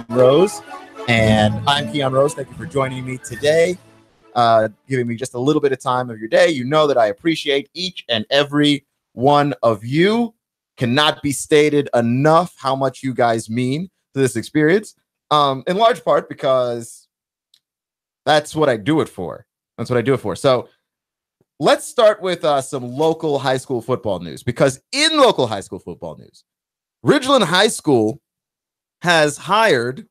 Rose, and I'm Keon Rose. Thank you for joining me today, giving me just a little bit of time of your day. You know that I appreciate each and every one of you. Cannot be stated enough how much you guys mean to this experience, in large part because that's what I do it for. So let's start with some local high school football news, because in local high school football news, Ridgeland High School has hired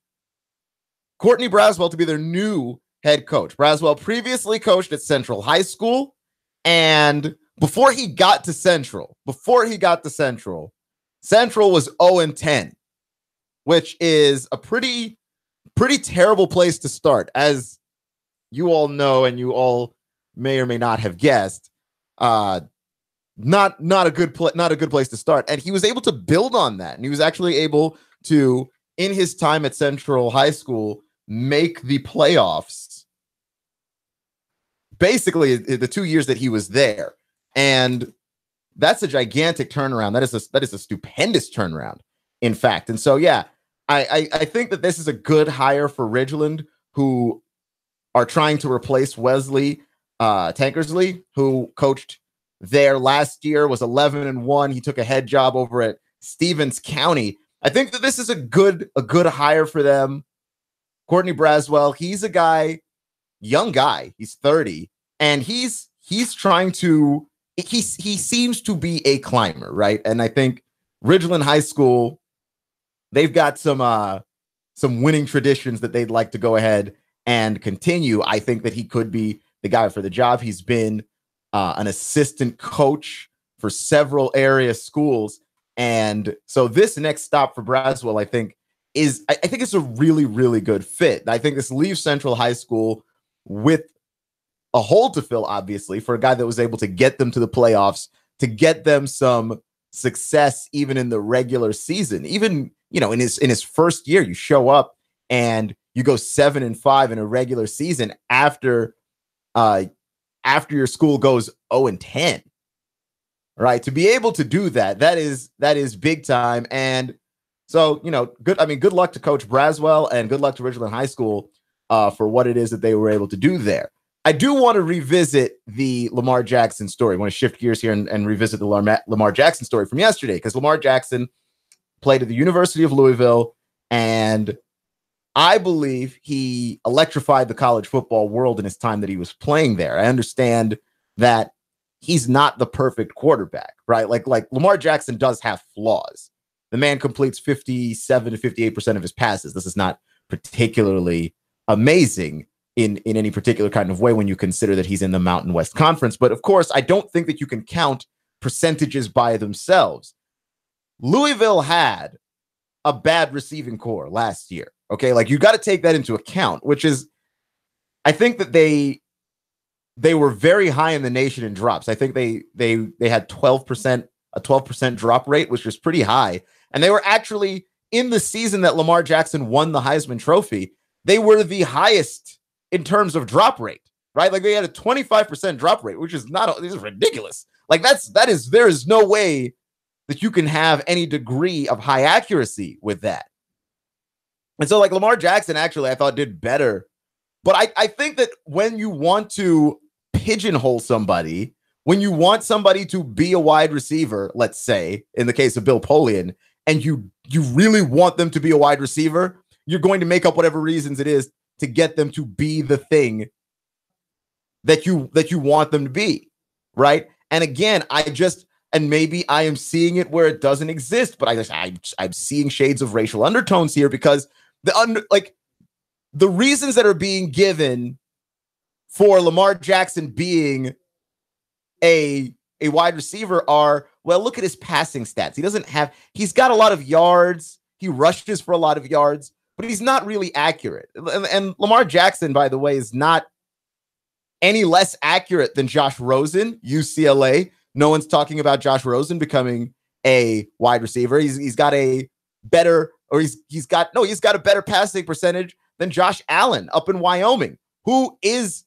Courtney Braswell to be their new head coach. Braswell previously coached at Central High School, and before he got to Central, Central was 0-10, which is a pretty terrible place to start, as you all know, and you all may or may not have guessed. Not a good place to start. And he was able to build on that, and he was actually able to, in his time at Central High School, make the playoffs basically the 2 years that he was there. And that's a gigantic turnaround. That is a stupendous turnaround, in fact. And so, yeah, I think that this is a good hire for Ridgeland, who are trying to replace Wesley Tankersley, who coached there last year, was 11-1. He took a head job over at Stevens County. I think that this is a good hire for them. Courtney Braswell, he's a young guy. He's 30, and he's trying to. He seems to be a climber, right? And I think Ridgeland High School, they've got some winning traditions that they'd like to go ahead and continue. I think that he could be the guy for the job. He's been an assistant coach for several area schools. And so this next stop for Braswell, I think it's a really, really good fit. I think this leaves Central High School with a hole to fill, obviously, for a guy that was able to get them to the playoffs, to get them some success even in the regular season. Even, in his first year, you show up and you go 7-5 in a regular season after your school goes 0-10. Right, to be able to do that is big time. And so, good luck to Coach Braswell, and good luck to Ridgeland High School for what it is that they were able to do there. I do want to revisit the Lamar Jackson story. I want to shift gears here and revisit the Lamar Jackson story from yesterday, because Lamar Jackson played at the University of Louisville, and I believe he electrified the college football world in his time that he was playing there. I understand that he's not the perfect quarterback, right? Like Lamar Jackson does have flaws. The man completes 57 to 58% of his passes. This is not particularly amazing in any particular kind of way when you consider that he's in the Mountain West Conference. But of course, I don't think that you can count percentages by themselves. Louisville had a bad receiving core last year. Okay, like you got to take that into account, which is, I think that they were very high in the nation in drops. I think they had 12% drop rate, which was pretty high. And they were actually, in the season that Lamar Jackson won the Heisman Trophy, they were the highest in terms of drop rate, right? Like they had a 25% drop rate, which is this is ridiculous. Like there is no way that you can have any degree of high accuracy with that. And so like Lamar Jackson actually, I thought, did better. But I think that when you want to pigeonhole somebody, when you want somebody to be a wide receiver, let's say in the case of Bill Polian, and you really want them to be a wide receiver, you're going to make up whatever reasons it is to get them to be the thing that you want them to be, right? And again, and maybe I am seeing it where it doesn't exist, but I'm seeing shades of racial undertones here, because the reasons that are being given for Lamar Jackson being a wide receiver are, well, look at his passing stats. He's got a lot of yards. He rushes for a lot of yards, but he's not really accurate. And Lamar Jackson, by the way, is not any less accurate than Josh Rosen, UCLA. No one's talking about Josh Rosen becoming a wide receiver. He's got a better passing percentage than Josh Allen up in Wyoming, who is,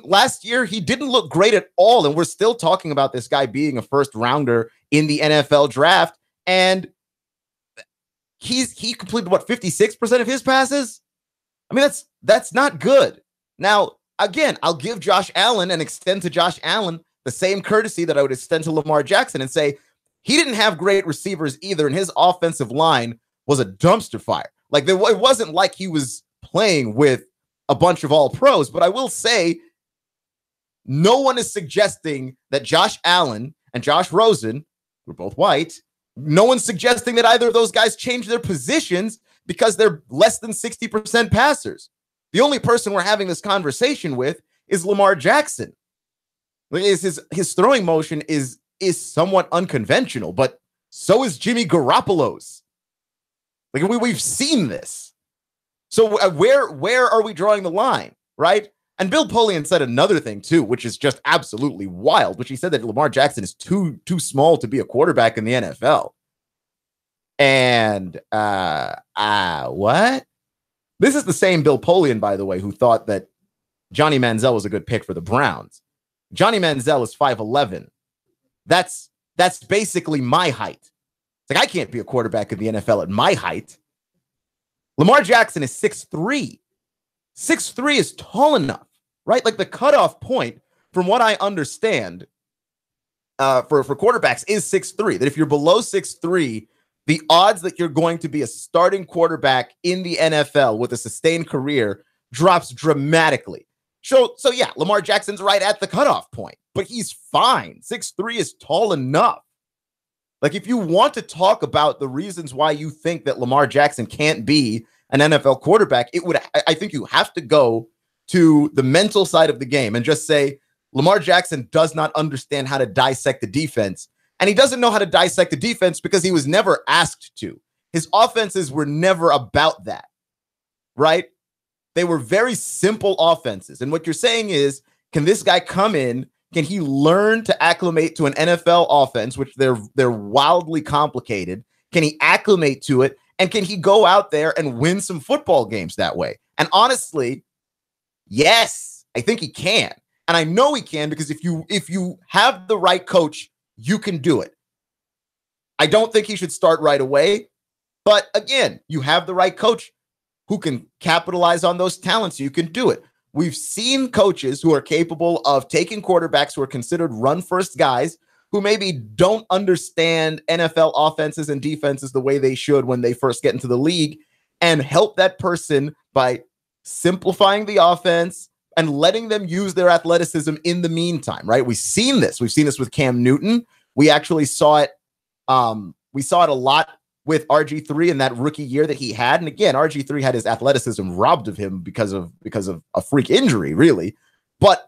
last year he didn't look great at all. And we're still talking about this guy being a first rounder in the NFL draft. And he completed what, 56% of his passes? I mean, that's not good. Now, again, I'll give Josh Allen and extend to Josh Allen the same courtesy that I would extend to Lamar Jackson and say he didn't have great receivers either, and his offensive line was a dumpster fire. Like, it wasn't like he was playing with a bunch of all pros, but I will say no one is suggesting that Josh Allen and Josh Rosen, who are both white, no one's suggesting that either of those guys change their positions because they're less than 60% passers. The only person we're having this conversation with is Lamar Jackson. His throwing motion is somewhat unconventional, but so is Jimmy Garoppolo's. Like, we've seen this. So where are we drawing the line, right? And Bill Polian said another thing too, which is just absolutely wild, which he said that Lamar Jackson is too small to be a quarterback in the NFL. And what? This is the same Bill Polian, by the way, who thought that Johnny Manziel was a good pick for the Browns. Johnny Manziel is 5'11". That's basically my height. It's like, I can't be a quarterback in the NFL at my height. Lamar Jackson is 6'3". 6'3" is tall enough, right? Like, the cutoff point, from what I understand, for quarterbacks is 6'3". That if you're below 6'3", the odds that you're going to be a starting quarterback in the NFL with a sustained career drops dramatically. So yeah, Lamar Jackson's right at the cutoff point, but he's fine. 6'3" is tall enough. Like, if you want to talk about the reasons why you think that Lamar Jackson can't be an NFL quarterback, I think you have to go to the mental side of the game and just say Lamar Jackson does not understand how to dissect the defense. And he doesn't know how to dissect the defense because he was never asked to. His offenses were never about that, right? They were very simple offenses. And what you're saying is, can this guy come in? Can he learn to acclimate to an NFL offense, which they're wildly complicated? Can he acclimate to it? And can he go out there and win some football games that way? And honestly, yes, I think he can. And I know he can, because if you have the right coach, you can do it. I don't think he should start right away. But again, you have the right coach who can capitalize on those talents. You can do it. We've seen coaches who are capable of taking quarterbacks who are considered run-first guys who maybe don't understand NFL offenses and defenses the way they should when they first get into the league, and help that person by simplifying the offense and letting them use their athleticism in the meantime, right? We've seen this. We've seen this with Cam Newton. We actually saw it. We saw it a lot with RG3 in that rookie year that he had. And again, RG3 had his athleticism robbed of him because of a freak injury, really. But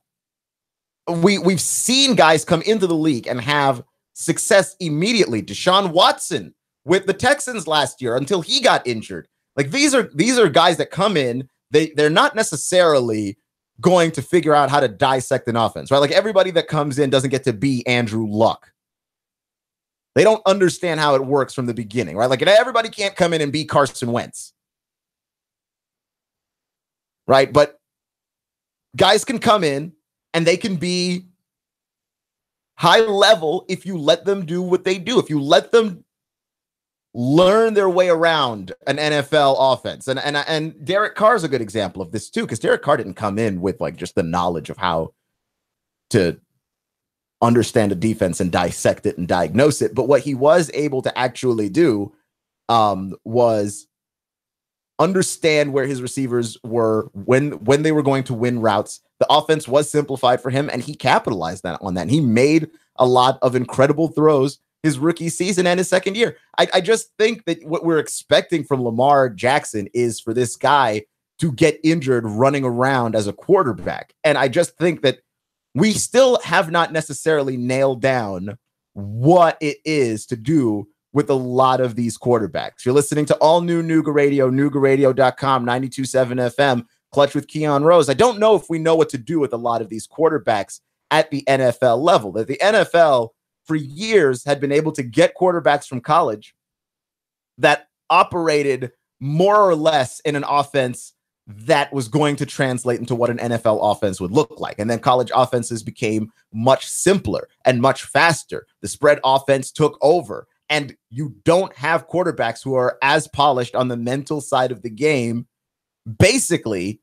we've seen guys come into the league and have success immediately. Deshaun Watson with the Texans last year until he got injured. Like, these are guys that come in. They're not necessarily going to figure out how to dissect an offense, right? Like, everybody that comes in doesn't get to be Andrew Luck. They don't understand how it works from the beginning, right? Like, everybody can't come in and be Carson Wentz, right? But guys can come in and they can be high level if you let them do what they do. If you let them learn their way around an NFL offense. And Derek Carr is a good example of this too, because Derek Carr didn't come in with like just the knowledge of how to understand a defense and dissect it and diagnose it. But what he was able to actually do was understand where his receivers were when they were going to win routes. The offense was simplified for him, and he capitalized on that. And he made a lot of incredible throws his rookie season and his second year. I just think that what we're expecting from Lamar Jackson is for this guy to get injured running around as a quarterback. And I just think that we still have not necessarily nailed down what it is to do with a lot of these quarterbacks. You're listening to all new Nooga Radio, NoogaRadio.com, 92.7 FM, Clutch with Keon Rose. I don't know if we know what to do with a lot of these quarterbacks at the NFL level. That the NFL for years had been able to get quarterbacks from college that operated more or less in an offense that was going to translate into what an NFL offense would look like. And then college offenses became much simpler and much faster. The spread offense took over. And you don't have quarterbacks who are as polished on the mental side of the game, basically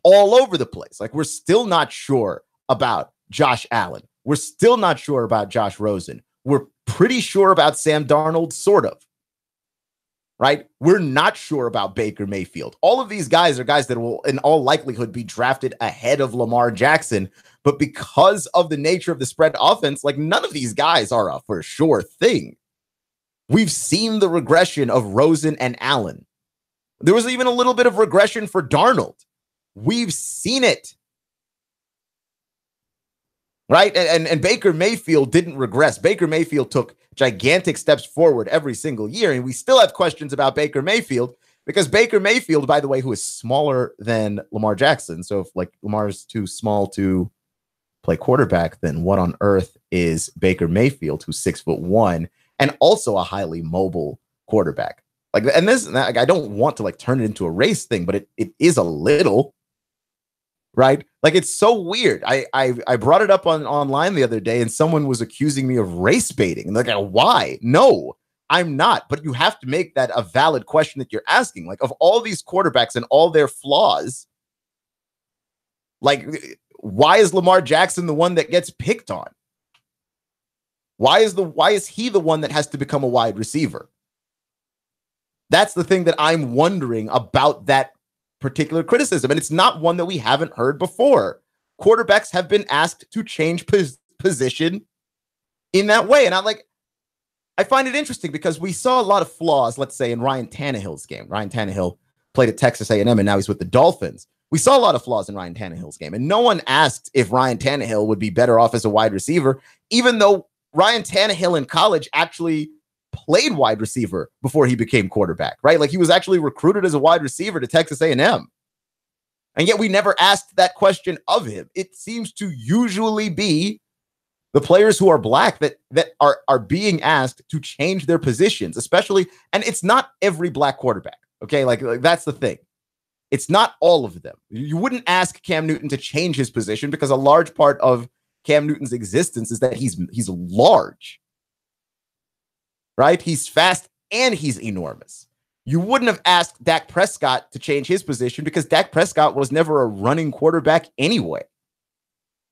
all over the place. Like, we're still not sure about Josh Allen. We're still not sure about Josh Rosen. We're pretty sure about Sam Darnold, sort of. Right? We're not sure about Baker Mayfield. All of these guys are guys that will, in all likelihood, be drafted ahead of Lamar Jackson. But because of the nature of the spread offense, like, none of these guys are a for sure thing. We've seen the regression of Rosen and Allen. There was even a little bit of regression for Darnold. We've seen it. Right? And Baker Mayfield didn't regress. Baker Mayfield took gigantic steps forward every single year. And we still have questions about Baker Mayfield, because Baker Mayfield, by the way, who is smaller than Lamar Jackson. So if, like, Lamar's too small to play quarterback, then what on earth is Baker Mayfield, who's 6'1" and also a highly mobile quarterback? Like, and this, like, I don't want to, like, turn it into a race thing, but it is a little. Right? Like, it's so weird. I brought it up online the other day, and someone was accusing me of race baiting. And like, why? No, I'm not. But you have to make that a valid question that you're asking. Like, of all these quarterbacks and all their flaws, like, why is Lamar Jackson the one that gets picked on? Why is he the one that has to become a wide receiver? That's the thing that I'm wondering about that particular criticism, and it's not one that we haven't heard before. Quarterbacks have been asked to change position in that way, and I find it interesting because we saw a lot of flaws, let's say, in Ryan Tannehill's game. Ryan Tannehill played at Texas A&M, and now he's with the Dolphins. We saw a lot of flaws in Ryan Tannehill's game, and no one asked if Ryan Tannehill would be better off as a wide receiver, even though Ryan Tannehill in college actually played wide receiver before he became quarterback, right? Like, he was actually recruited as a wide receiver to Texas A&M. And yet we never asked that question of him. It seems to usually be the players who are black that are being asked to change their positions, especially, and it's not every black quarterback. Okay. Like that's the thing. It's not all of them. You wouldn't ask Cam Newton to change his position, because a large part of Cam Newton's existence is that he's large. Right? He's fast and he's enormous. You wouldn't have asked Dak Prescott to change his position, because Dak Prescott was never a running quarterback anyway.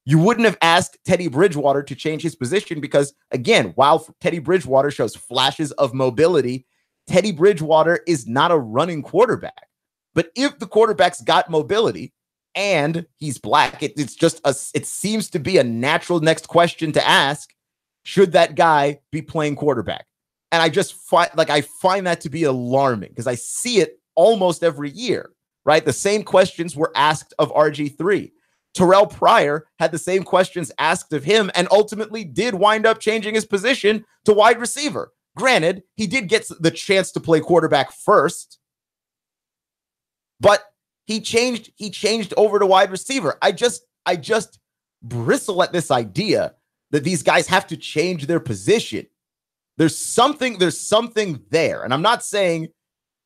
You wouldn't have asked Teddy Bridgewater to change his position because, again, while Teddy Bridgewater shows flashes of mobility, Teddy Bridgewater is not a running quarterback. But if the quarterback's got mobility and he's black, it seems to be a natural next question to ask: should that guy be playing quarterback? And I just find that to be alarming, because I see it almost every year, right? The same questions were asked of RG3. Terrell Pryor had the same questions asked of him and ultimately did wind up changing his position to wide receiver. Granted, he did get the chance to play quarterback first, but he changed over to wide receiver. I just bristle at this idea that these guys have to change their position. There's something there. And I'm not saying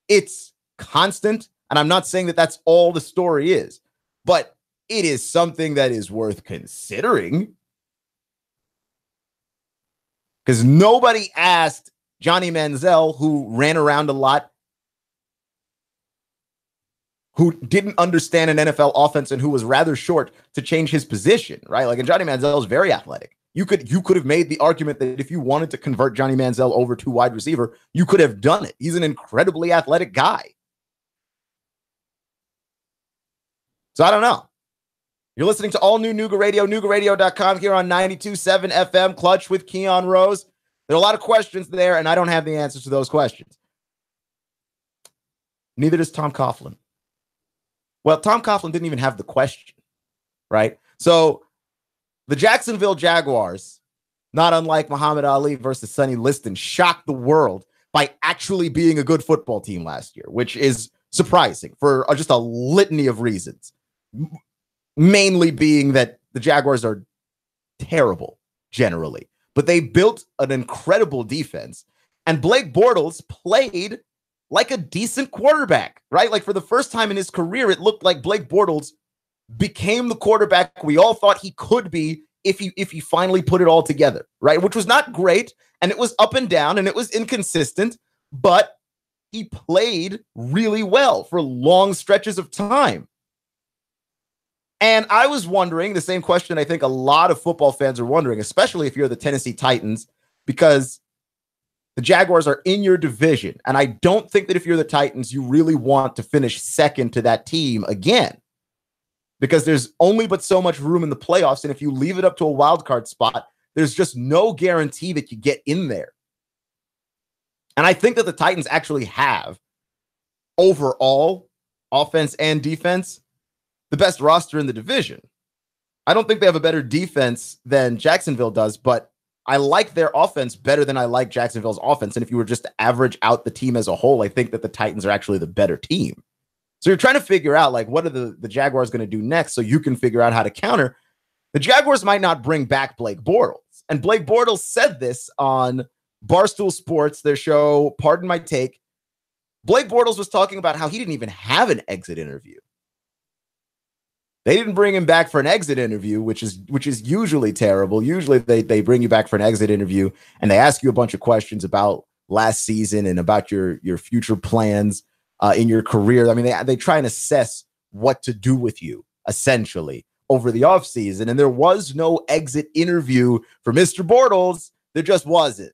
it's constant, and I'm not saying that that's all the story is, but it is something that is worth considering. Because nobody asked Johnny Manziel, who ran around a lot, who didn't understand an NFL offense and who was rather short, to change his position, right? Like, and Johnny Manziel is very athletic. You could have made the argument that if you wanted to convert Johnny Manziel over to wide receiver, you could have done it. He's an incredibly athletic guy. So I don't know. You're listening to All New Nooga Radio, NoogaRadio.com, here on 92.7 FM, Clutch with Keon Rose. There are a lot of questions there, and I don't have the answers to those questions. Neither does Tom Coughlin. Well, Tom Coughlin didn't even have the question, right? So the Jacksonville Jaguars, not unlike Muhammad Ali versus Sonny Liston, shocked the world by actually being a good football team last year, which is surprising for just a litany of reasons. Mainly being that the Jaguars are terrible generally, but they built an incredible defense, and Blake Bortles played like a decent quarterback, right? Like, for the first time in his career, it looked like Blake Bortles became the quarterback we all thought he could be if he finally put it all together, right? Which was not great, And it was up and down and it was inconsistent, but he played really well for long stretches of time. And I was wondering the same question I think a lot of football fans are wondering, especially if you're the Tennessee Titans, because the Jaguars are in your division. And I don't think that if you're the Titans, you really want to finish second to that team again, because there's only but so much room in the playoffs. And if you leave it up to a wild card spot, there's just no guarantee that you get in there. And I think that the Titans actually have, overall, offense and defense, the best roster in the division. I don't think they have a better defense than Jacksonville does, but I like their offense better than I like Jacksonville's offense. And if you were just to average out the team as a whole, I think that the Titans are actually the better team. So you're trying to figure out, like, what are the Jaguars going to do next so you can figure out how to counter. The Jaguars might not bring back Blake Bortles. And Blake Bortles said this on Barstool Sports, their show, Pardon My Take. Blake Bortles was talking about how he didn't even have an exit interview. They didn't bring him back for an exit interview, which is usually terrible. Usually they bring you back for an exit interview and they ask you a bunch of questions about last season and about your future plans in your career. I mean, they try and assess what to do with you, essentially, over the offseason. And there was no exit interview for Mr. Bortles. There just wasn't.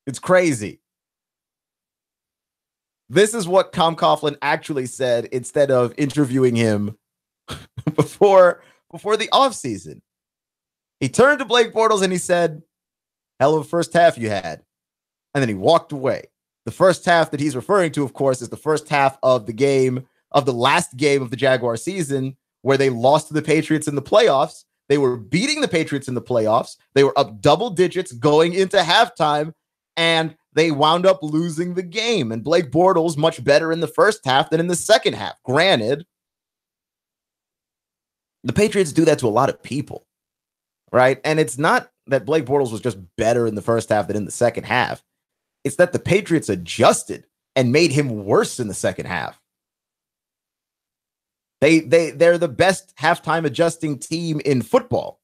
It's crazy. This is what Tom Coughlin actually said instead of interviewing him before the offseason. He turned to Blake Bortles and he said, "Hell of a first half you had." And then he walked away. The first half that he's referring to, of course, is the first half of the last game of the Jaguar season, where they lost to the Patriots in the playoffs. They were beating the Patriots in the playoffs. They were up double digits going into halftime, and they wound up losing the game. And Blake Bortles much better in the first half than in the second half. Granted, the Patriots do that to a lot of people, right? And it's not that Blake Bortles was just better in the first half than in the second half. It's that the Patriots adjusted and made him worse in the second half. They're the best halftime adjusting team in football.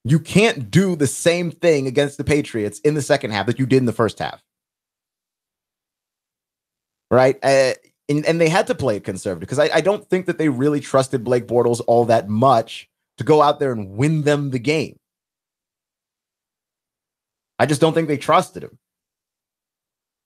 You can't do the same thing against the Patriots in the second half that you did in the first half. Right? And they had to play it conservative because I don't think that they really trusted Blake Bortles all that much to go out there and win them the game. I just don't think they trusted him.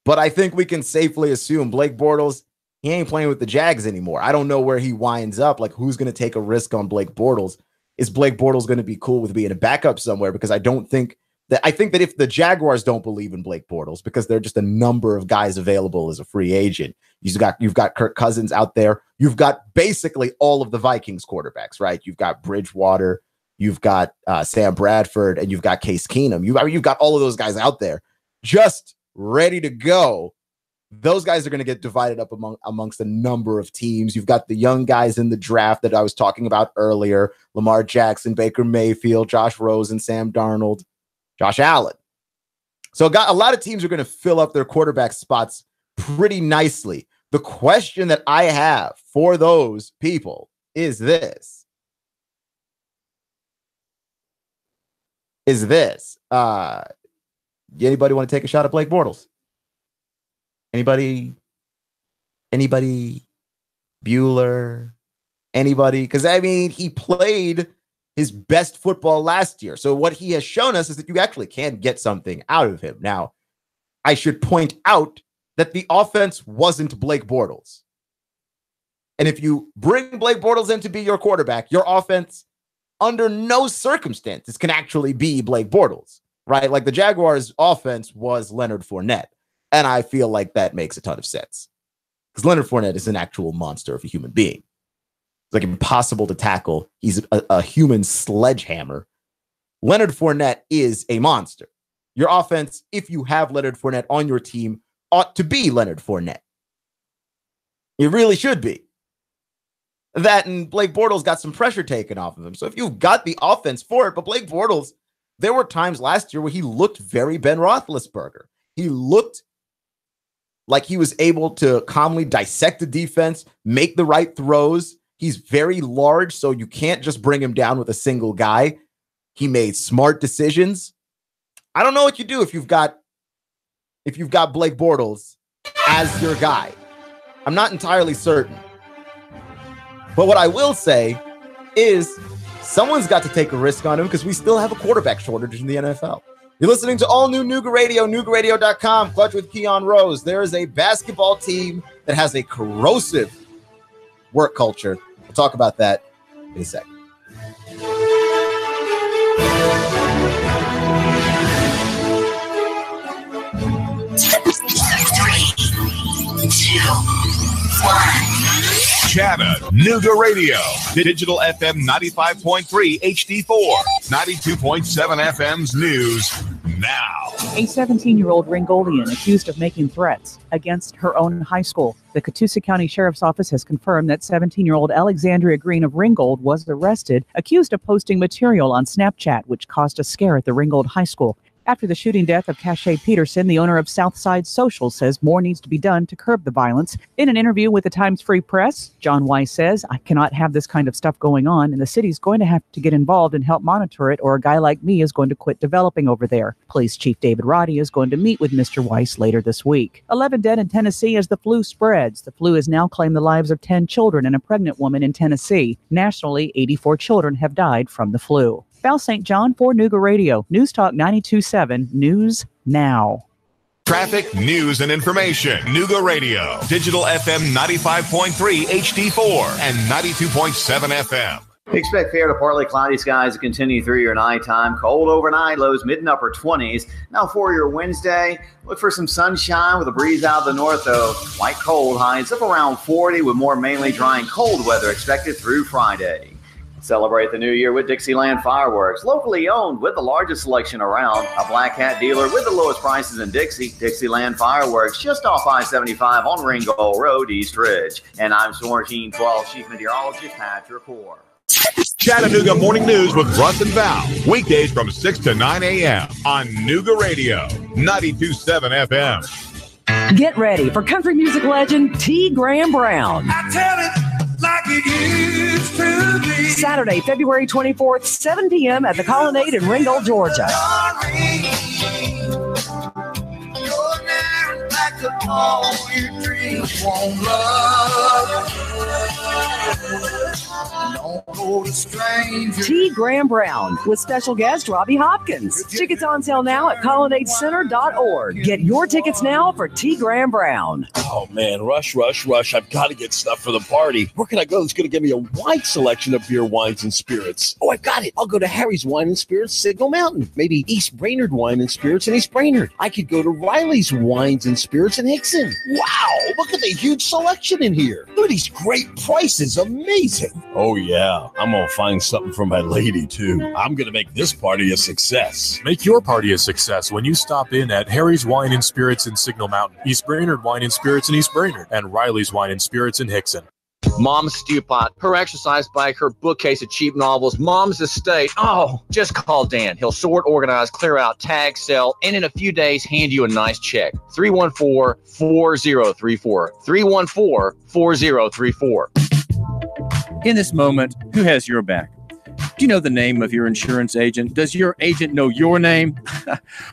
But I think we can safely assume Blake Bortles, he ain't playing with the Jags anymore. I don't know where he winds up. Like, who's going to take a risk on Blake Bortles? Is Blake Bortles going to be cool with being a backup somewhere? Because I think that if the Jaguars don't believe in Blake Bortles, because there are just a number of guys available as a free agent. You've got Kirk Cousins out there. You've got basically all of the Vikings quarterbacks, right? You've got Bridgewater, you've got Sam Bradford, and you've got Case Keenum. You've got all of those guys out there just ready to go. Those guys are going to get divided up amongst a number of teams. You've got the young guys in the draft that I was talking about earlier: Lamar Jackson, Baker Mayfield, Josh Rosen, Sam Darnold, Josh Allen. So a lot of teams are going to fill up their quarterback spots pretty nicely. The question that I have for those people is this. Anybody want to take a shot at Blake Bortles? Anybody? Bueller? Anybody? Because, I mean, he played his best football last year. So what he has shown us is that you actually can get something out of him. Now, I should point out that the offense wasn't Blake Bortles. And if you bring Blake Bortles in to be your quarterback, your offense, under no circumstances, can actually be Blake Bortles, right? Like, the Jaguars' offense was Leonard Fournette. And I feel like that makes a ton of sense, because Leonard Fournette is an actual monster of a human being. It's like impossible to tackle. He's a human sledgehammer. Leonard Fournette is a monster. Your offense, if you have Leonard Fournette on your team, ought to be Leonard Fournette. It really should be. That, and Blake Bortles got some pressure taken off of him. So if you've got the offense for it, but Blake Bortles, there were times last year where he looked very Ben Roethlisberger. He looked like he was able to calmly dissect the defense, make the right throws. He's very large, so you can't just bring him down with a single guy. He made smart decisions. I don't know what you do if you've got Blake Bortles as your guy. I'm not entirely certain. But what I will say is someone's got to take a risk on him because we still have a quarterback shortage in the NFL. You're listening to all new Nooga Radio, NoogaRadio.com, Clutch with Keon Rose. There is a basketball team that has a corrosive work culture. We'll talk about that in a second. Chattanooga Radio, Digital FM 95.3 HD4, 92.7 FM's news now. A 17-year-old Ringoldian accused of making threats against her own high school. The Catoosa County Sheriff's Office has confirmed that 17-year-old Alexandria Green of Ringgold was arrested, accused of posting material on Snapchat, which caused a scare at the Ringgold High School. After the shooting death of Cache Peterson, the owner of Southside Social says more needs to be done to curb the violence. In an interview with the Times Free Press, John Weiss says, I cannot have this kind of stuff going on, and the city's going to have to get involved and help monitor it, or a guy like me is going to quit developing over there. Police Chief David Roddy is going to meet with Mr. Weiss later this week. 11 dead in Tennessee as the flu spreads. The flu has now claimed the lives of 10 children and a pregnant woman in Tennessee. Nationally, 84 children have died from the flu. Val St. John for Nooga Radio, News Talk 92.7, News Now. Traffic, news, and information. Nooga Radio, Digital FM 95.3 HD4 and 92.7 FM. Expect fair to partly cloudy skies to continue through your nighttime. Cold overnight, lows mid and upper 20s. Now for your Wednesday, look for some sunshine with a breeze out of the north, though. Quite cold, highs up around 40 with more mainly dry and cold weather expected through Friday. Celebrate the new year with Dixieland Fireworks, locally owned with the largest selection around. A Black Hat dealer with the lowest prices in Dixie. Dixieland Fireworks, just off I-75 on Ringgold Road, East Ridge. And I'm Storm Team 12 Chief Meteorologist Patrick Hoare. Chattanooga Morning News with Russ and Val. Weekdays from 6 to 9 a.m. on Nooga Radio, 92.7 FM. Get ready for country music legend T. Graham Brown. I tell it like it used to be. Saturday, February 24th, 7 p.m. at the Colonnade in Ringgold, Georgia. T. Graham Brown with special guest Robbie Hopkins. Tickets on sale now at colonnadecenter.org. Get your tickets now for T. Graham Brown. Oh man, rush. I've got to get stuff for the party. Where can I go that's going to give me a wide selection of beer, wines, and spirits? Oh, I've got it. I'll go to Harry's Wine and Spirits, Signal Mountain. Maybe East Brainerd Wine and Spirits in East Brainerd. I could go to Riley's Wines and Spirits in Hickson. Wow, look at the huge selection in here. Look at these great prices. Amazing. Oh yeah, I'm going to find something for my lady too. I'm going to make this party a success. Make your party a success when you stop in at Harry's Wine and Spirits in Signal Mountain, East Brainerd Wine and Spirits in East Brainerd, and Riley's Wine and Spirits in Hickson. Mom's stew pot, her exercise bike, her bookcase of cheap novels, Mom's estate. Oh, just call Dan. He'll sort, organize, clear out, tag, sell, and in a few days, hand you a nice check. 314-4034. 314-4034. In this moment, who has your back? Do you know the name of your insurance agent? Does your agent know your name?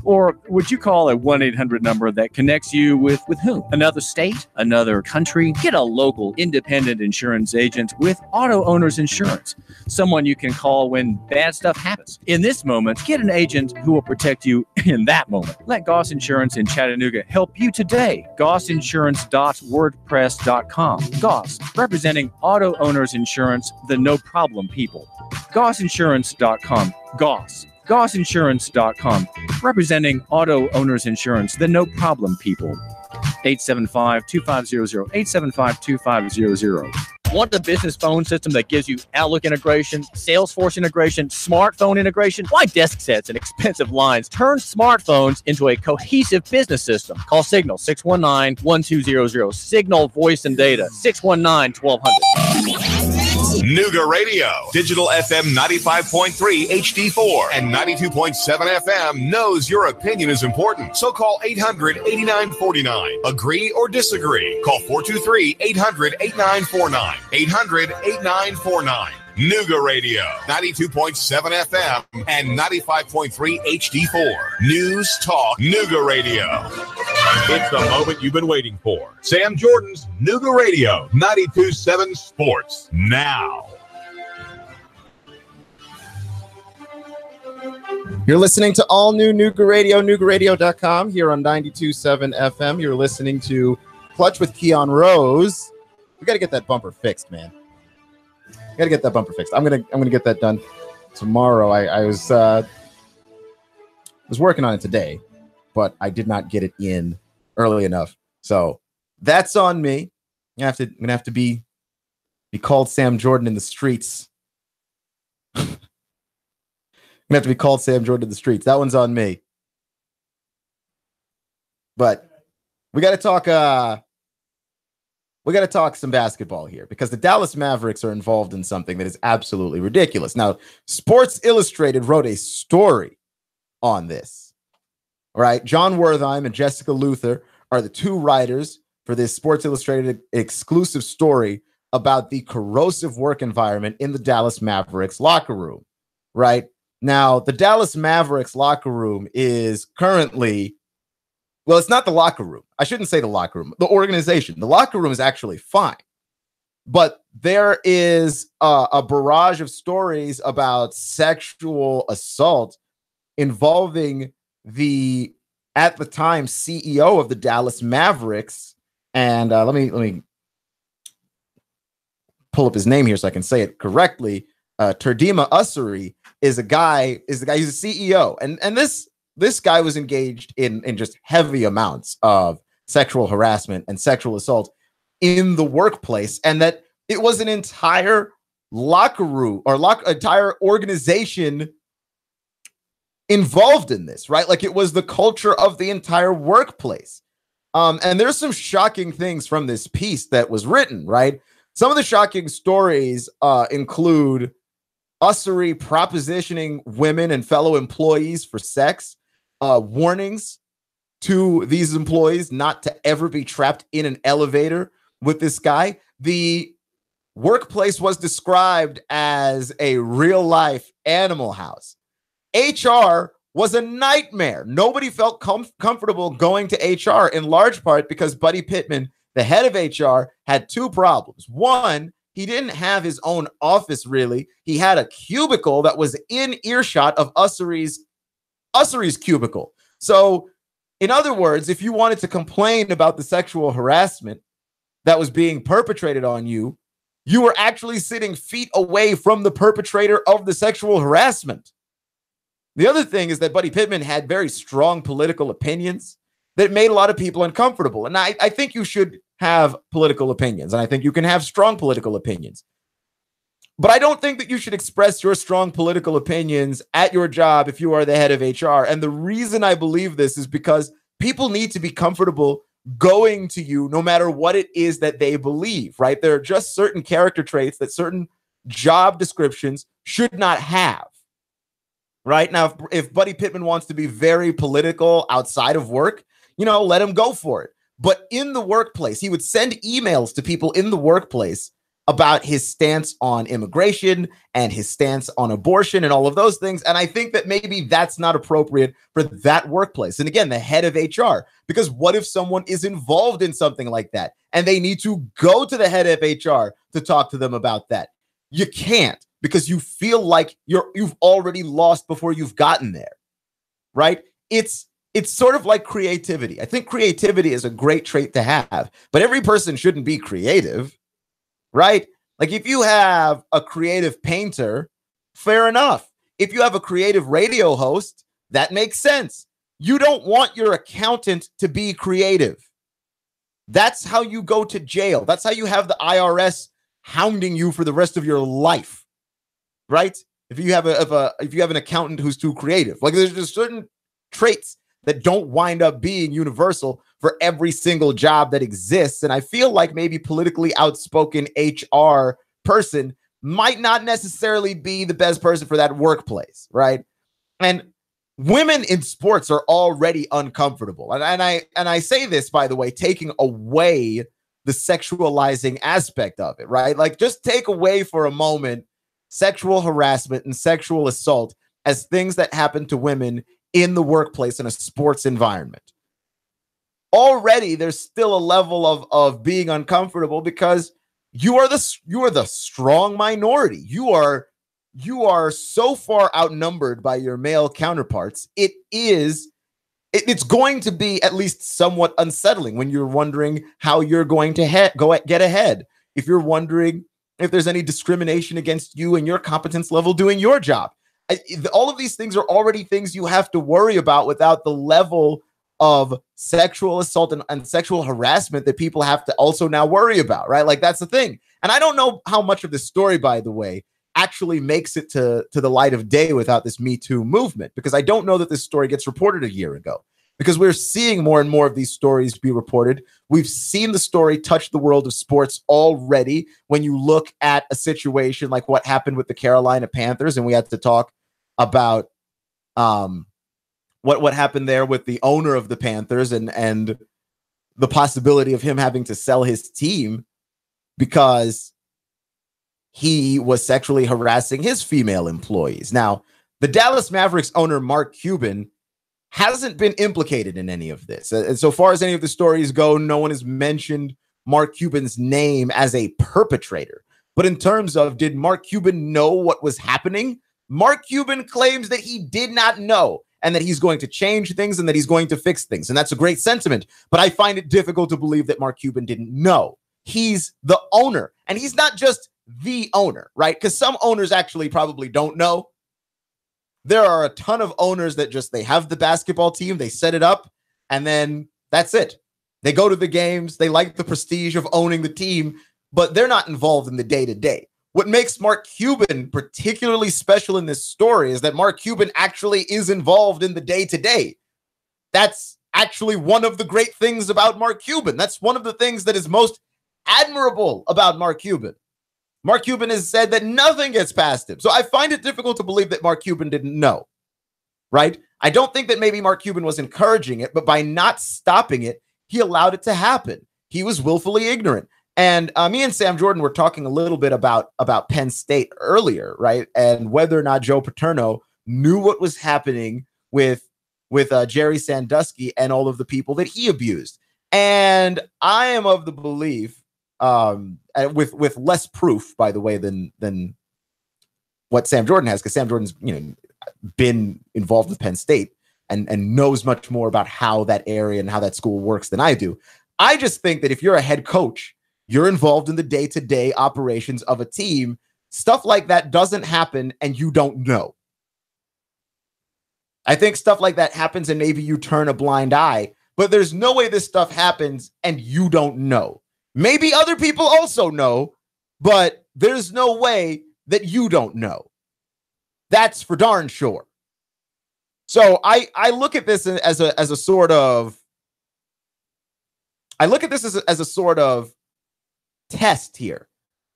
Or would you call a 1-800 number that connects you with whom? Another state? Another country? Get a local independent insurance agent with Auto Owners Insurance. Someone you can call when bad stuff happens. In this moment, get an agent who will protect you in that moment. Let Goss Insurance in Chattanooga help you today. GossInsurance.wordpress.com. Goss, representing Auto Owners Insurance, the no-problem people. GossInsurance.com. Goss. GossInsurance.com. Representing Auto Owners Insurance, the no-problem people. 875-2500. 875-2500. Want a business phone system that gives you Outlook integration, Salesforce integration, smartphone integration? Why desk sets and expensive lines? Turn smartphones into a cohesive business system. Call Signal 619-1200. Signal Voice and Data 619-1200. Nooga Radio, Digital FM 95.3 HD4 and 92.7 FM knows your opinion is important. So call 800-8949. Agree or disagree. Call 423-800-8949. 800-8949. Nooga Radio, 92.7 FM and 95.3 HD4. News Talk Nooga Radio. It's the moment you've been waiting for. Sam Jordan's Nooga Radio, 92.7 Sports. Now. You're listening to all new Nooga Radio, NoogaRadio.com here on 92.7 FM. You're listening to Clutch with Keon Rose. We got to get that bumper fixed, man. Got to get that bumper fixed. I'm gonna get that done tomorrow. I was working on it today, but I did not get it in early enough. So that's on me. I'm gonna have to be called Sam Jordan in the streets. I'm gonna have to be called Sam Jordan in the streets. That one's on me. But we got to talk. We got to talk some basketball here because the Dallas Mavericks are involved in something that is absolutely ridiculous. Now, Sports Illustrated wrote a story on this. All right, John Wertheim and Jessica Luther are the two writers for this Sports Illustrated exclusive story about the corrosive work environment in the Dallas Mavericks locker room. Right now, the Dallas Mavericks locker room is currently. Well, it's not the locker room. I shouldn't say the locker room. The organization. The locker room is actually fine. But there is a barrage of stories about sexual assault involving the, at the time, CEO of the Dallas Mavericks. And let me pull up his name here so I can say it correctly. Turdima Ussery is the guy. He's a CEO. And this guy was engaged in just heavy amounts of sexual harassment and sexual assault in the workplace, and that it was an entire locker room or entire organization involved in this, right? Like it was the culture of the entire workplace. And there's some shocking things from this piece that was written, right? Some of the shocking stories include Ussery propositioning women and fellow employees for sex. Warnings to these employees not to ever be trapped in an elevator with this guy. The workplace was described as a real-life animal house. HR was a nightmare. Nobody felt comfortable going to HR, in large part because Buddy Pittman, the head of HR, had two problems. One, he didn't have his own office, really. He had a cubicle that was in earshot of Ussery's cubicle. So, in other words, if you wanted to complain about the sexual harassment that was being perpetrated on you, you were actually sitting feet away from the perpetrator of the sexual harassment. The other thing is that Buddy Pittman had very strong political opinions that made a lot of people uncomfortable. And I think you should have political opinions, and I think you can have strong political opinions. But I don't think that you should express your strong political opinions at your job if you are the head of HR. And the reason I believe this is because people need to be comfortable going to you no matter what it is that they believe, right? There are just certain character traits that certain job descriptions should not have, right? Now, if Buddy Pittman wants to be very political outside of work, let him go for it. But in the workplace, he would send emails to people in the workplace about his stance on immigration and his stance on abortion and all of those things. And I think that maybe that's not appropriate for that workplace. And again, the head of HR, because what if someone is involved in something like that and they need to go to the head of HR to talk to them about that? You can't, because you feel like you've already lost before you've gotten there, right? It's sort of like creativity. I think creativity is a great trait to have, but every person shouldn't be creative. Right? Like if you have a creative painter, fair enough. If you have a creative radio host, that makes sense. You don't want your accountant to be creative. That's how you go to jail. That's how you have the IRS hounding you for the rest of your life. Right? If you have an accountant who's too creative. Like there's just certain traits that don't wind up being universal for every single job that exists. And I feel like maybe politically outspoken HR person might not necessarily be the best person for that workplace, right? And women in sports are already uncomfortable. And I say this, by the way, taking away the sexualizing aspect of it, right? Like just take away for a moment sexual harassment and sexual assault as things that happen to women in the workplace in a sports environment. Already there's still a level of being uncomfortable because you are the strong minority. You are so far outnumbered by your male counterparts. It's going to be at least somewhat unsettling when you're wondering how you're going to get ahead. If you're wondering if there's any discrimination against you and your competence level doing your job. All of these things are already things you have to worry about without the level of sexual assault and sexual harassment that people have to also now worry about, right? Like, that's the thing. And I don't know how much of this story, by the way, actually makes it to the light of day without this Me Too movement, because I don't know that this story gets reported a year ago, because we're seeing more and more of these stories be reported. We've seen the story touch the world of sports already. When you look at a situation like what happened with the Carolina Panthers, and we had to talk about what happened there with the owner of the Panthers and the possibility of him having to sell his team because he was sexually harassing his female employees. Now, the Dallas Mavericks owner, Mark Cuban, hasn't been implicated in any of this. And so far as any of the stories go, no one has mentioned Mark Cuban's name as a perpetrator. But in terms of, did Mark Cuban know what was happening? Mark Cuban claims that he did not know, and that he's going to change things and that he's going to fix things. And that's a great sentiment. But I find it difficult to believe that Mark Cuban didn't know. He's the owner, and he's not just the owner, right? Because some owners actually probably don't know. There are a ton of owners that they have the basketball team, they set it up, and then that's it. They go to the games, they like the prestige of owning the team, but they're not involved in the day-to-day. What makes Mark Cuban particularly special in this story is that Mark Cuban actually is involved in the day-to-day. That's actually one of the great things about Mark Cuban. That's one of the things that is most admirable about Mark Cuban. Mark Cuban has said that nothing gets past him. So I find it difficult to believe that Mark Cuban didn't know, right? I don't think that maybe Mark Cuban was encouraging it, but by not stopping it, he allowed it to happen. He was willfully ignorant. And me and Sam Jordan were talking a little bit about Penn State earlier, right? And whether or not Joe Paterno knew what was happening with Jerry Sandusky and all of the people that he abused. And I am of the belief, with less proof, by the way, than what Sam Jordan has, because Sam Jordan's been involved with Penn State and knows much more about how that area and how that school works than I do. I just think that if you're a head coach, you're involved in the day-to-day operations of a team. Stuff like that doesn't happen and you don't know. I think stuff like that happens and maybe you turn a blind eye, but there's no way this stuff happens and you don't know. Maybe other people also know, but there's no way that you don't know. That's for darn sure. So I look at this as a sort of test here,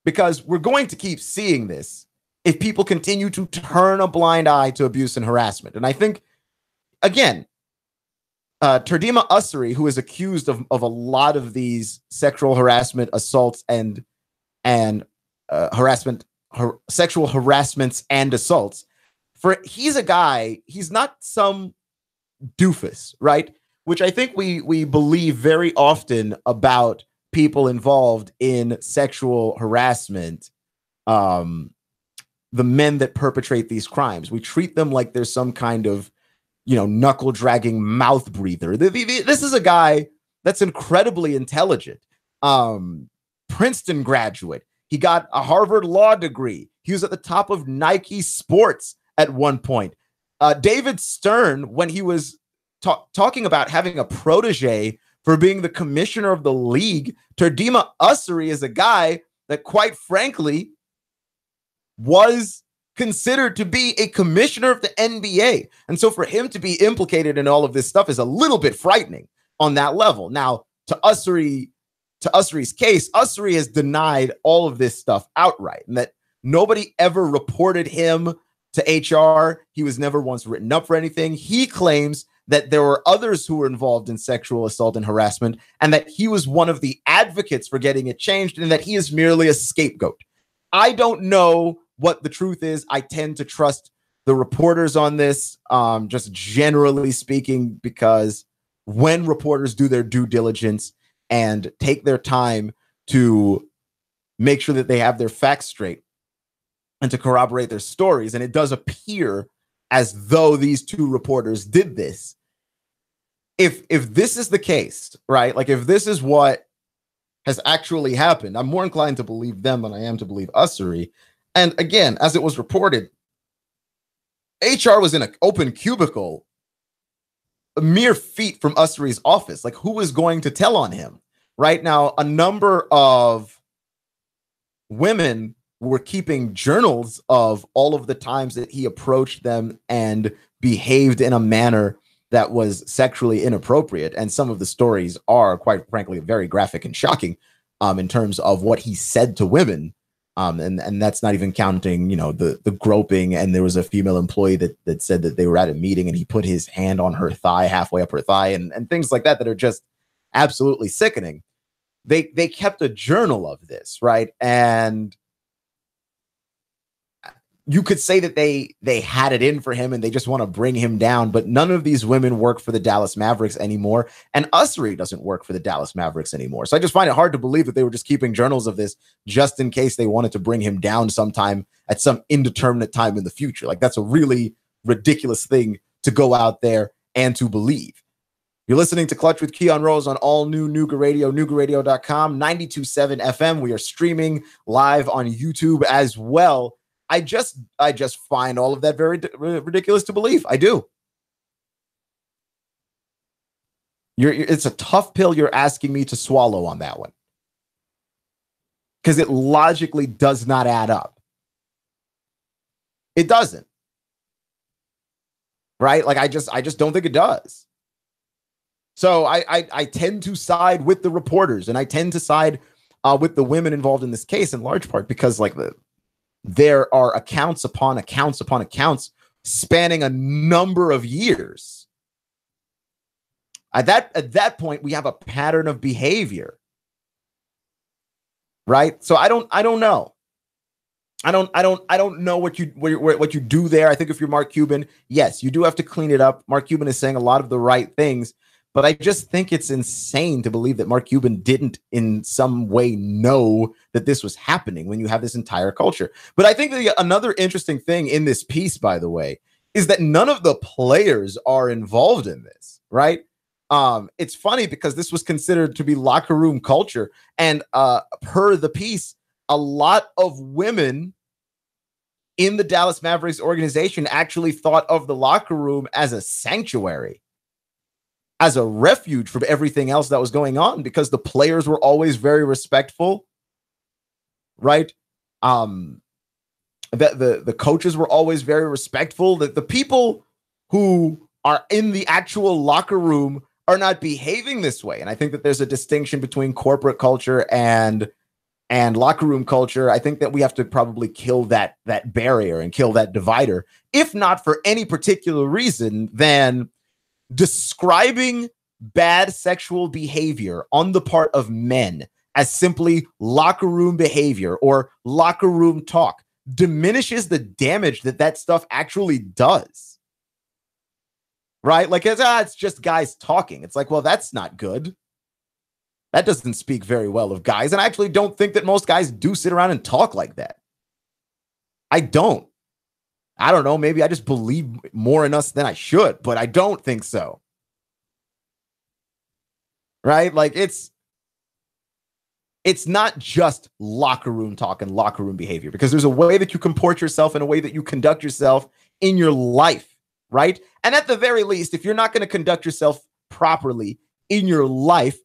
because we're going to keep seeing this if people continue to turn a blind eye to abuse and harassment. And I think, again, Turdima Ussery, who is accused of a lot of these sexual harassment, assaults, and sexual harassments and assaults, he's a guy, he's not some doofus, right? Which I think we believe very often about people involved in sexual harassment, the men that perpetrate these crimes. We treat them like there's some kind of, knuckle dragging mouth breather. This is a guy that's incredibly intelligent. Princeton graduate. He got a Harvard law degree. He was at the top of Nike Sports at one point. David Stern, when he was talking about having a protege for being the commissioner of the league, Turdima Ussery is a guy that, quite frankly, was considered to be a commissioner of the NBA. And so for him to be implicated in all of this stuff is a little bit frightening on that level. Now, to Ussery's case, Ussery has denied all of this stuff outright, and that nobody ever reported him to HR. He was never once written up for anything. He claims that there were others who were involved in sexual assault and harassment, and that he was one of the advocates for getting it changed, and that he is merely a scapegoat. I don't know what the truth is. I tend to trust the reporters on this, just generally speaking, because when reporters do their due diligence and take their time to make sure that they have their facts straight and to corroborate their stories, and it does appear as though these two reporters did this. If this is the case, right? Like if this is what has actually happened, I'm more inclined to believe them than I am to believe Ussery. And again, as it was reported, HR was in an open cubicle, a mere feet from Ussery's office. Like, who is going to tell on him? Right now, a number of women were keeping journals of all of the times that he approached them and behaved in a manner that was sexually inappropriate. And some of the stories are, quite frankly, very graphic and shocking in terms of what he said to women. And that's not even counting, the groping. And there was a female employee that said that they were at a meeting and he put his hand on her thigh, halfway up her thigh, and things like that are just absolutely sickening. They kept a journal of this, right? And you could say that they had it in for him and they just want to bring him down, but none of these women work for the Dallas Mavericks anymore. And Ussery doesn't work for the Dallas Mavericks anymore. So I just find it hard to believe that they were just keeping journals of this just in case they wanted to bring him down sometime at some indeterminate time in the future. Like, that's a really ridiculous thing to go out there and to believe. You're listening to Clutch with Keon Rose on all new Nooga Radio, noogaradio.com, 92.7 FM. We are streaming live on YouTube as well. I just find all of that very ridiculous to believe. I do. It's a tough pill you're asking me to swallow on that one, because it logically does not add up. It doesn't. Right? Like, I just don't think it does. So I tend to side with the reporters, and I tend to side with the women involved in this case, in large part because, like, there are accounts upon accounts upon accounts spanning a number of years. At that point, we have a pattern of behavior, right? So I don't know. I don't know what you do there. I think if you're Mark Cuban, yes, you do have to clean it up. Mark Cuban is saying a lot of the right things, but I just think it's insane to believe that Mark Cuban didn't in some way know that this was happening when you have this entire culture. But I think another interesting thing in this piece, by the way, is that none of the players are involved in this, right? It's funny because this was considered to be locker room culture. And per the piece, a lot of women in the Dallas Mavericks organization actually thought of the locker room as a sanctuary, as a refuge from everything else that was going on, because the players were always very respectful, right? The coaches were always very respectful. That the people who are in the actual locker room are not behaving this way. And I think that there's a distinction between corporate culture and locker room culture. I think that we have to probably kill that barrier and kill that divider, if not for any particular reason than describing bad sexual behavior on the part of men as simply locker room behavior or locker room talk diminishes the damage that stuff actually does. Right? Like, it's just guys talking. It's like, well, that's not good. That doesn't speak very well of guys. And I actually don't think that most guys do sit around and talk like that. I don't. I don't know. Maybe I just believe more in us than I should, but I don't think so. Right? Like, it's not just locker room talk and locker room behavior, because there's a way that you comport yourself and a way that you conduct yourself in your life, right? And at the very least, if you're not going to conduct yourself properly in your life,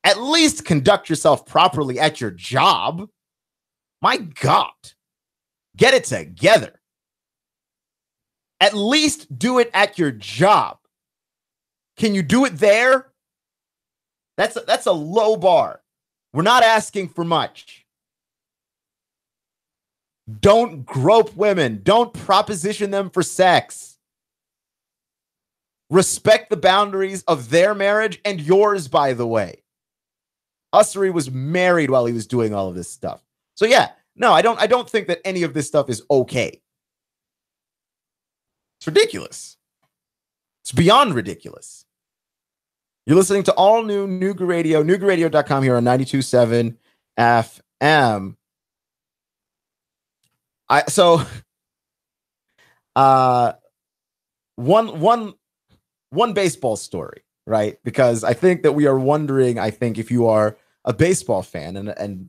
at least conduct yourself properly at your job. My God, get it together. At least do it at your job. Can you do it there? That's a low bar. We're not asking for much. Don't grope women. Don't proposition them for sex. Respect the boundaries of their marriage and yours, by the way. Ussery was married while he was doing all of this stuff. So yeah, No, I don't think that any of this stuff is okay. It's ridiculous. It's beyond ridiculous. You're listening to all new Nooga Radio, NoogaRadio.com here on 92.7 FM. One baseball story, right? Because I think that we are wondering, I think if you are a baseball fan and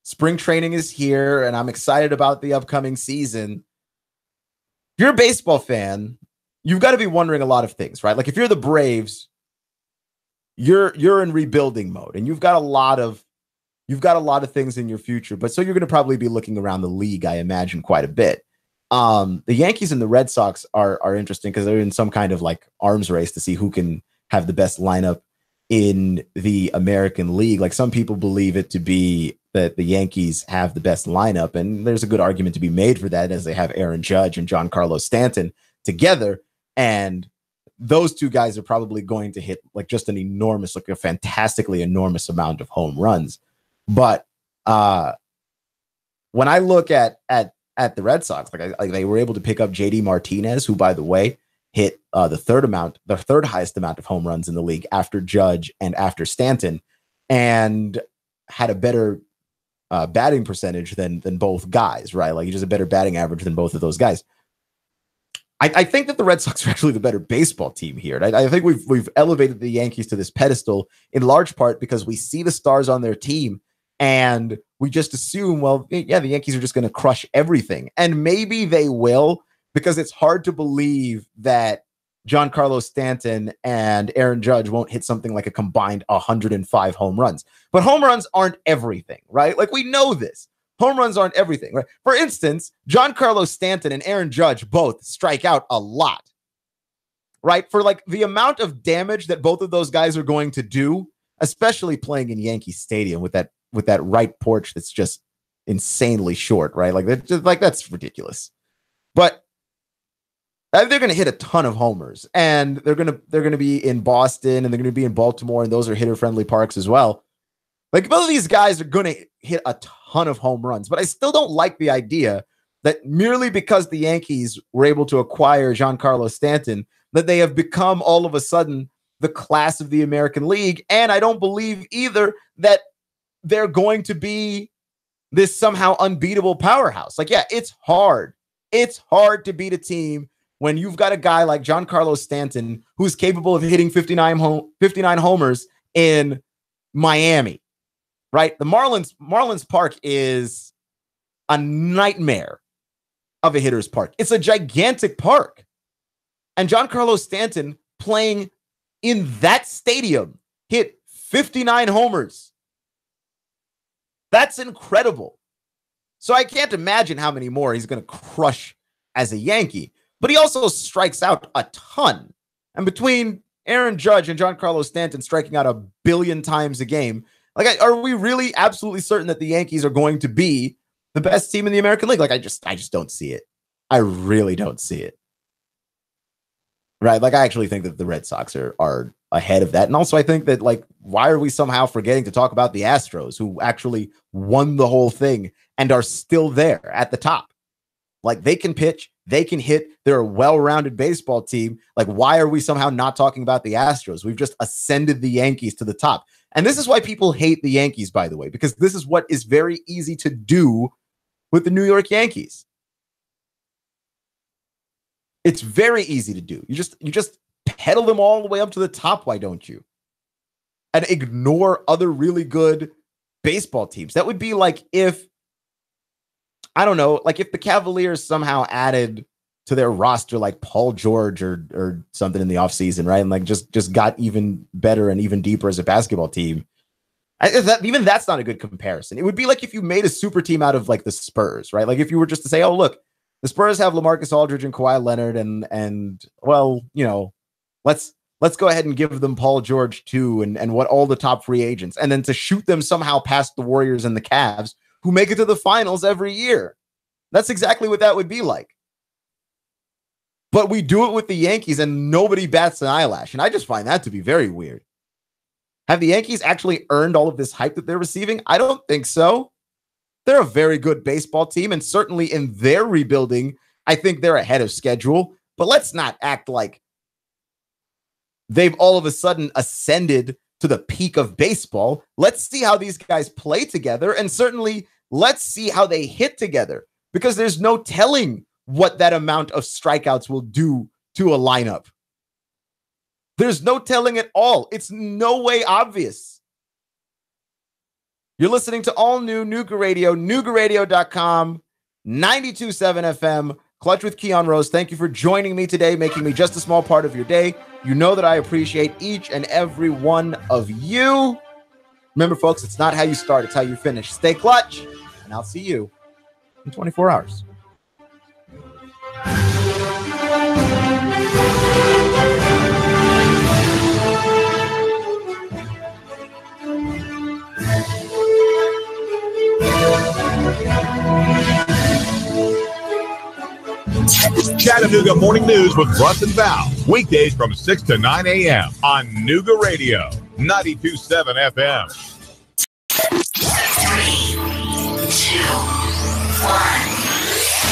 spring training is here and I'm excited about the upcoming season. If you're a baseball fan, you've got to be wondering a lot of things, right? Like if you're the Braves, you're in rebuilding mode and you've got a lot of things in your future, but so you're going to probably be looking around the league, I imagine, quite a bit. The Yankees and the Red Sox are interesting because they're in some kind of like arms race to see who can have the best lineup in the American League. Like some people believe it to be that the Yankees have the best lineup, and there's a good argument to be made for that as they have Aaron Judge and Giancarlo Stanton together, and those two guys are probably going to hit like just an enormous, like a fantastically enormous amount of home runs. But when I look at the Red Sox, like they were able to pick up JD Martinez, who, by the way, hit the third highest amount of home runs in the league after Judge and after Stanton, and had a better batting percentage than both guys, right? Like he just a better batting average than both of those guys. I think that the Red Sox are actually the better baseball team here. And I think we've elevated the Yankees to this pedestal in large part because we see the stars on their team and we just assume, well, yeah, the Yankees are just going to crush everything. And maybe they will, because it's hard to believe that Giancarlo Stanton and Aaron Judge won't hit something like a combined 105 home runs. But home runs aren't everything, right? Like we know this. Home runs aren't everything, right? For instance, Giancarlo Stanton and Aaron Judge both strike out a lot, right? For like the amount of damage that both of those guys are going to do, especially playing in Yankee Stadium with that right porch that's just insanely short, right? Like that's ridiculous. But they're going to hit a ton of homers, and they're going to be in Boston, and they're going to be in Baltimore, and those are hitter-friendly parks as well. Like both of these guys are going to hit a ton of home runs, but I still don't like the idea that merely because the Yankees were able to acquire Giancarlo Stanton, that they have become all of a sudden the class of the American League. And I don't believe either that they're going to be this somehow unbeatable powerhouse. Like, yeah, it's hard. It's hard to beat a team when you've got a guy like Giancarlo Stanton who's capable of hitting 59 homers in Miami. Right? The Marlins Park is a nightmare of a hitter's park. It's a gigantic park. And Giancarlo Stanton playing in that stadium hit 59 homers. That's incredible. So I can't imagine how many more he's going to crush as a Yankee. But he also strikes out a ton. And between Aaron Judge and Giancarlo Stanton striking out 1 billion times a game, like, are we really absolutely certain that the Yankees are going to be the best team in the American League? Like, I just don't see it. I really don't see it. Right? Like, I actually think that the Red Sox are ahead of that. And also, I think that, like, why are we somehow forgetting to talk about the Astros, who actually won the whole thing and are still there at the top? Like, they can pitch, they can hit, they're a well-rounded baseball team. Like, why are we somehow not talking about the Astros? We've just ascended the Yankees to the top. And this is why people hate the Yankees, by the way, because this is what is very easy to do with the New York Yankees. It's very easy to do. You just pedal them all the way up to the top, why don't you? And ignore other really good baseball teams. That would be like if, I don't know, like if the Cavaliers somehow added to their roster like Paul George or something in the offseason, right? And like just got even better and even deeper as a basketball team. Even that's not a good comparison. It would be like if you made a super team out of like the Spurs, right? Like if you were just to say, oh, look, the Spurs have LaMarcus Aldridge and Kawhi Leonard and well, you know, let's go ahead and give them Paul George too and what all the top free agents, and then to shoot them somehow past the Warriors and the Cavs who make it to the finals every year. That's exactly what that would be like. But we do it with the Yankees and nobody bats an eyelash. And I just find that to be very weird. Have the Yankees actually earned all of this hype that they're receiving? I don't think so. They're a very good baseball team, and certainly in their rebuilding, I think they're ahead of schedule. But let's not act like they've all of a sudden ascended to the peak of baseball. Let's see how these guys play together, and certainly let's see how they hit together, because there's no telling what that amount of strikeouts will do to a lineup. There's no telling at all. It's no way obvious. You're listening to all new Nooga Radio, NoogaRadio.com, 92.7 FM, Clutch with Keon Rose. Thank you for joining me today, making me just a small part of your day. You know that I appreciate each and every one of you. Remember, folks, it's not how you start, it's how you finish. Stay clutch, and I'll see you in 24 hours. Chattanooga Morning News with Russ and Val. Weekdays from 6 to 9 a.m. on Nooga Radio, 92.7 FM. 3, 2, 1.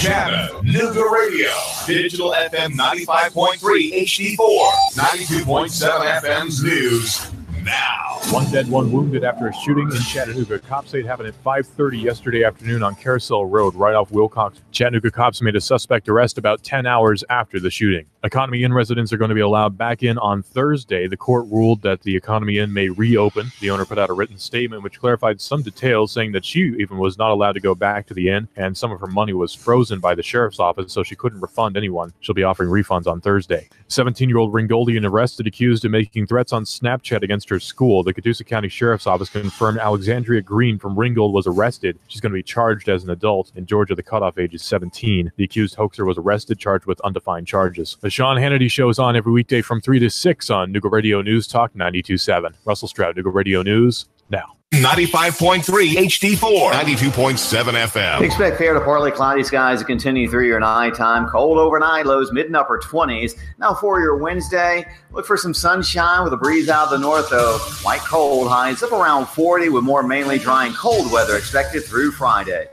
Chattanooga Radio, Digital FM 95.3 HD4, 92.7 FM's news now. One dead, one wounded after a shooting in Chattanooga. Cops say it happened at 5:30 yesterday afternoon on Carousel Road, right off Wilcox. Chattanooga cops made a suspect arrest about 10 hours after the shooting. Economy Inn residents are going to be allowed back in on Thursday. The court ruled that the Economy Inn may reopen. The owner put out a written statement which clarified some details, saying that she even was not allowed to go back to the inn, and some of her money was frozen by the sheriff's office, so she couldn't refund anyone. She'll be offering refunds on Thursday. 17-year-old Ringoldian arrested, accused of making threats on Snapchat against her school. The Catoosa County Sheriff's Office confirmed Alexandria Green from Ringgold was arrested. She's going to be charged as an adult. In Georgia, the cutoff age is 17. The accused hoaxer was arrested, charged with undefined charges. The Sean Hannity Show is on every weekday from 3 to 6 on Nooga Radio News Talk 92.7. Russell Stroud, Nooga Radio News, now. 95.3 HD4, 92.7 FM. Expect fair to partly cloudy skies to continue through your nighttime. Cold overnight, lows mid and upper 20s. Now for your Wednesday, look for some sunshine with a breeze out of the north, though. Quite cold, highs up around 40 with more mainly dry and cold weather expected through Friday.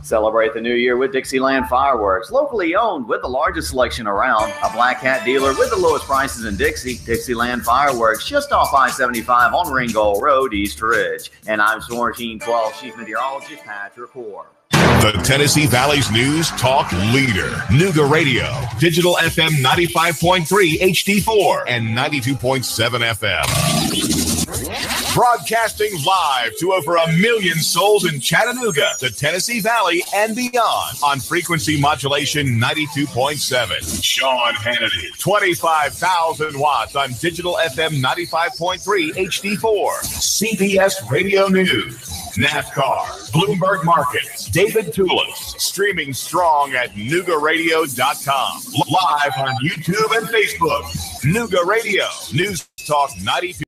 Celebrate the new year with Dixieland Fireworks, locally owned with the largest selection around. A Black Hat dealer with the lowest prices in Dixie. Dixieland Fireworks, just off I-75 on Ringgold Road, East Ridge. And I'm Storm Team 12 Chief Meteorologist Patrick Hoare. The Tennessee Valley's news talk leader, Nooga Radio, Digital FM 95.3 HD4 and 92.7 FM. Broadcasting live to over 1 million souls in Chattanooga, the Tennessee Valley, and beyond on frequency modulation 92.7. Sean Hannity, 25,000 watts on Digital FM 95.3 HD4. CBS Radio News, NASCAR, Bloomberg Markets, David Tulis, streaming strong at NoogaRadio.com. Live on YouTube and Facebook. Nooga Radio, News Talk 92.